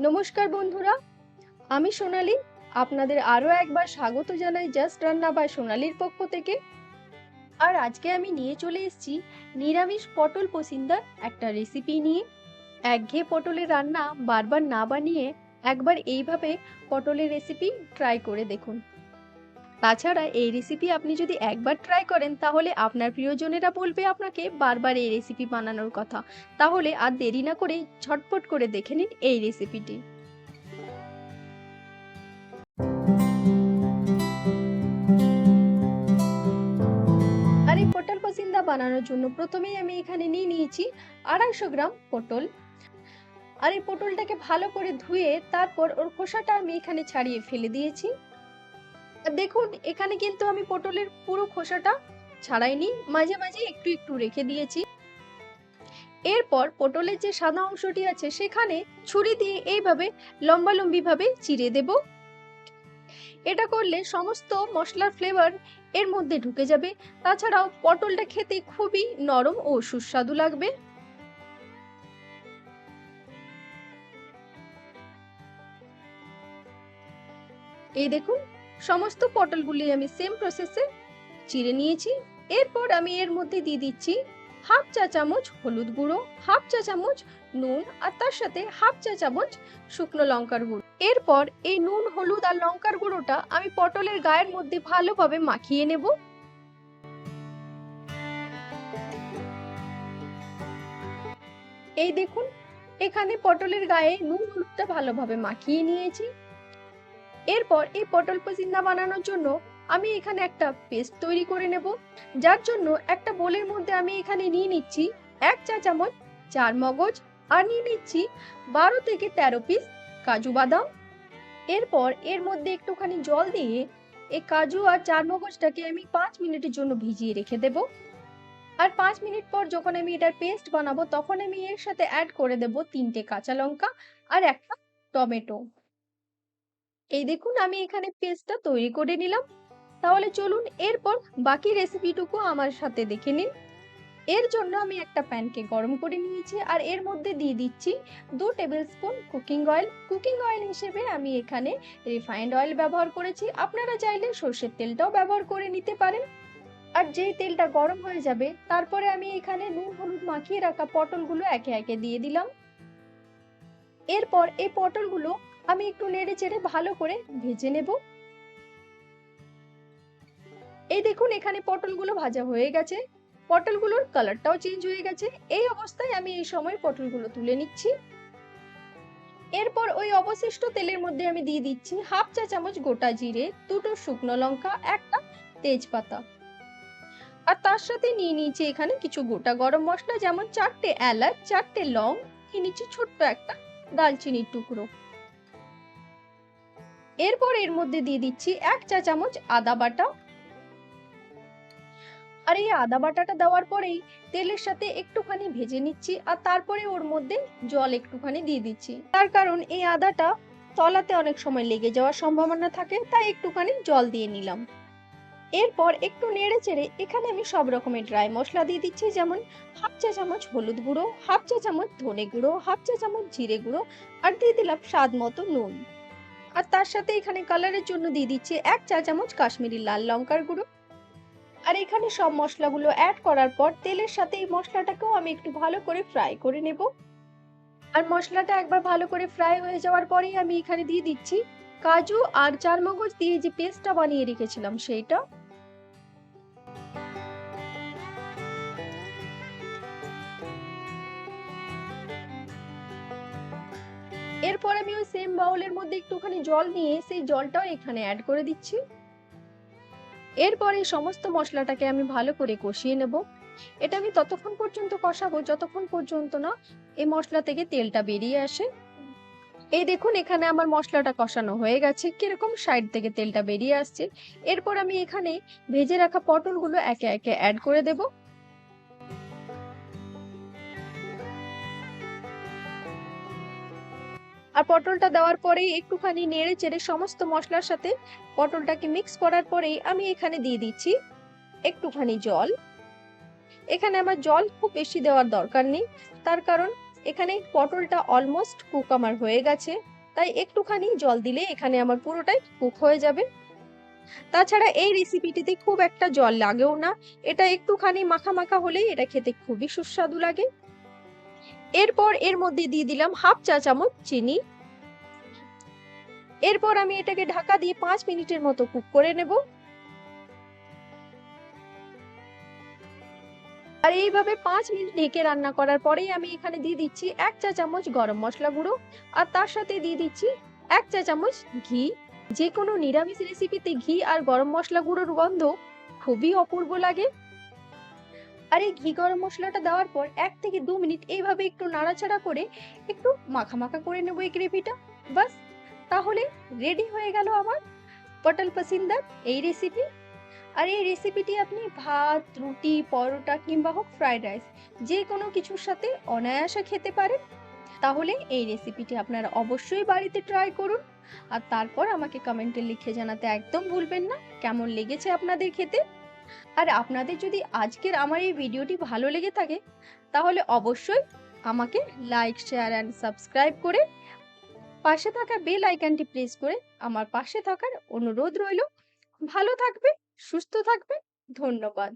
নমস্কার বন্ধুরা, আমি সোনালী। আপনাদের আরও একবার স্বাগত জানাই জাস্ট রান্না বাই সোনালীর পক্ষ থেকে। আর আজকে আমি নিয়ে চলে এসেছি নিরামিষ পটল পসিন্দার একটা রেসিপি নিয়ে। একঘেয়ে পটলের রান্না বারবার না বানিয়ে একবার এইভাবে পটলের রেসিপি ট্রাই করে দেখুন। তাছাড়া এই রেসিপি আপনি যদি একবার ট্রাই করেন তাহলে আপনার প্রিয়জনেরা বলবে আপনাকে বারবার এই রেসিপি বানানোর কথা। তাহলে আর দেরি না করে ঝটপট করে দেখে নিন এই রেসিপিটি। আর এই পটল পসিন্দা বানানোর জন্য প্রথমেই আমি এখানে নিয়ে নিয়েছি 250 গ্রাম পটল। আর এই পটলটাকে ভালো করে ধুয়ে তারপর ওর খোসাটা আমি এখানে ছাড়িয়ে ফেলে দিয়েছি। আর দেখুন এখানে কিন্তু আমি পটলের পুরো খোসাটা ছাড়াইনি, মাঝে মাঝে একটু একটু রেখে দিয়েছি। এরপর পটলের যে সাদা অংশটি আছে সেখানে ছুরি দিয়ে এইভাবে লম্বালম্বি ভাবে চিড়ে দেব। এটা করলে সমস্ত মশলার ফ্লেভার এর মধ্যে ঢুকে যাবে। তাছাড়াও পটলটা খেতে খুবই নরম ও সুস্বাদু লাগবে। এই দেখুন সমস্ত পটলগুলি আমি সেম প্রসেসে চিড়ে নিয়েছি। এরপর আমি এর মধ্যে দিয়ে দিচ্ছি হাফ চা চামচ হলুদ গুঁড়ো, হাফ চা চামচ নুন, আর তার সাথে হাফ চা চামচ শুকনো লঙ্কার গুঁড়ো। এরপর এই নুন, হলুদ আর লঙ্কার গুঁড়োটা আমি পটলের গায়ের মধ্যে ভালোভাবে মাখিয়ে নেব। এই দেখুন এখানে পটলের গায়ে নুন হলুদটা ভালোভাবে মাখিয়ে নিয়েছি। এরপর এই পটল পসিন্দা বানানোর জন্য আমি এখানে একটা পেস্ট তৈরি করে নেব। যার জন্য একটা বোলের মধ্যে আমি এখানে নিয়ে নিচ্ছি 1 চা চামচ চারমগজ, আর নিয়ে নিচ্ছি 12 থেকে 13 পিস কাজু বাদাম। এরপর এর মধ্যে একটুখানি জল দিয়ে এই কাজু আর চারমগজটাকে আমি 5 মিনিটের জন্য ভিজিয়ে রেখে দেব। আর 5 মিনিট পর যখন আমি এটার পেস্ট বানাবো তখন আমি এর সাথে অ্যাড করে দেব 3টে কাঁচা লঙ্কা আর একটা টমেটো। এই দেখুন আমি এখানে পেস্টটা তৈরি করে নিলাম। তাহলে চলুন এরপর বাকি রেসিপিটুকু আমার সাথে দেখে নিন। এর জন্য আমি একটা প্যানকে গরম করে নিয়েছি আর এর মধ্যে দিয়ে দিচ্ছি 2 table spoon cooking oil. Cooking oil হিসেবে আমি এখানে রিফাইন্ড অয়েল ব্যবহার করেছি, আপনারা চাইলে সর্ষের তেলটাও ব্যবহার করে নিতে পারেন। আর যেই তেলটা গরম হয়ে যাবে তারপরে আমি এখানে নুন হলুদ মাখিয়ে রাখা পটলগুলো একে একে দিয়ে দিলাম। এরপর এই পটলগুলো আমি একটু নেড়ে চেড়ে ভালো করে ভেজে নেব। এই দেখুন এখানে পটলগুলো ভাজা হয়ে গেছে, পটলগুলোর কালারটাও চেঞ্জ হয়ে গেছে। এই অবস্থায় আমি এই সময় পটলগুলো তুলে নিচ্ছি। এরপর ওই অবশিষ্ট তেলের মধ্যে আমি দিয়ে দিচ্ছি হাফ চা চামচ গোটা জিরে, 2টো শুকনো লঙ্কা, একটা তেজপাতা। আর তার সাথে নিয়ে নিয়েছি এখানে কিছু গোটা গরম মশলা, যেমন 4টে এলাচ, 4টে লং, নিয়ে নিচ্ছি ছোট্ট একটা দালচিনির টুকরো। এরপর এর মধ্যে দিয়ে দিচ্ছি 1 চা চামচ আদা বাটা। আর এই আদা বাটাটা দেওয়ার পরেই তেলের সাথে একটুখানি ভেজে নিচ্ছি আর তারপরে ওর মধ্যে জল একটুখানি দিয়ে দিচ্ছি। তার কারণ এই আদাটা তলাতে অনেক সময় লেগে যাওয়ার সম্ভাবনা থাকে, তাই একটুখানি জল দিয়ে নিলাম। এরপর একটু নেড়ে চেড়ে এখানে আমি সব রকমের ড্রাই মশলা দিয়ে দিচ্ছি, যেমন হাফ চা চামচ হলুদ গুঁড়ো, হাফ চা চামচ ধনে গুঁড়ো, হাফ চা চামচ জিরে গুঁড়ো, আর দিয়ে দিলাম স্বাদ মতো নুন। আর তার সাথে এখানে কালারের জন্য দিয়ে দিচ্ছি 1 চা চামচ কাশ্মীরি লাল লঙ্কার গুঁড়ো। আর এখানে সব মশলাগুলো অ্যাড করার পর তেলের সাথে এই মশলাটাকেও আমি একটু ভালো করে ফ্রাই করে নেব। আর মশলাটা একবার ভালো করে ফ্রাই হয়ে যাওয়ার পরেই আমি এখানে দিয়ে দিচ্ছি কাজু আর চারমগজ দিয়ে যে পেস্টটা বানিয়ে রেখেছিলাম সেইটা। এরপর আমি ওই সেম বাউলের মধ্যে একটুখানি জল নিয়ে সেই জলটাও এখানে অ্যাড করে দিচ্ছি। এরপরে সমস্ত মশলাটাকে আমি ভালো করে কষিয়ে নেব। এটা আমি ততক্ষণ পর্যন্ত কষাবো যতক্ষণ পর্যন্ত না এই মশলা থেকে তেলটা বেরিয়ে আসে। এই দেখুন এখানে আমার মশলাটা কষানো হয়ে গেছে, কিরকম সাইড থেকে তেলটা বেরিয়ে আসছে। এরপর আমি এখানে ভেজে রাখা পটলগুলো একে একে অ্যাড করে দেব। আর পটলটা দেওয়ার পরেই একটুখানি নেড়ে চেড়ে সমস্ত মশলার সাথে পটলটাকে মিক্স করার পরেই আমি এখানে দিয়ে দিচ্ছি একটুখানি জল। এখানে আমার জল খুব বেশি দেওয়ার দরকার নেই, তার কারণ এখানে পটলটা অলমোস্ট কুক আমার হয়ে গেছে, তাই একটুখানি জল দিলে এখানে আমার পুরোটাই কুক হয়ে যাবে। তাছাড়া এই রেসিপিটিতে খুব একটা জল লাগেও না, এটা একটুখানি মাখা মাখা হলেই এটা খেতে খুবই সুস্বাদু লাগে। এরপর এর মধ্যে দিয়ে দিলাম হাফ চা চামচ চিনি। এরপর আমি এটাকে ঢাকা দিয়ে 5 মিনিটের মতো কুক করে নেব। আর এইভাবে 5 মিনিট ঢেকে রান্না করার পরেই আমি এখানে দিয়ে দিচ্ছি 1 চা চামচ গরম মসলা গুঁড়ো, আর তার সাথে দিয়ে দিচ্ছি 1 চা চামচ ঘি। যে কোনো নিরামিষ রেসিপিতে ঘি আর গরম মসলা গুঁড়োর গন্ধ খুবই অপূর্ব লাগে। আর এই ঘি গরম মসলাটা দেওয়ার পর 1 থেকে 2 মিনিট এইভাবে একটু নাড়াচাড়া করে একটু মাখা মাখা করে নেব এই গ্রেভিটা। বাস, তাহলে রেডি হয়ে গেল আমার পটল পসিন্দার এই রেসিপি। আর এই রেসিপিটি আপনি ভাত, রুটি, পরোটা কিংবা হোক ফ্রাইড রাইস, যে কোনো কিছুর সাথে অনায়াসে খেতে পারেন। তাহলে এই রেসিপিটি আপনারা অবশ্যই বাড়িতে ট্রাই করুন, আর তারপর আমাকে কমেন্টে লিখে জানাতে একদম ভুলবেন না কেমন লেগেছে আপনাদের খেতে। আর আপনাদের যদি আজকের আমার এই ভিডিওটি ভালো লেগে থাকে, তাহলে অবশ্যই আমাকে লাইক, শেয়ার অ্যান্ড সাবস্ক্রাইব করে পাশে থাকা বেল আইকনটি প্রেস করে আমার পাশে থাকার অনুরোধ রইল। ভালো থাকবে, সুস্থ থাকবে। ধন্যবাদ।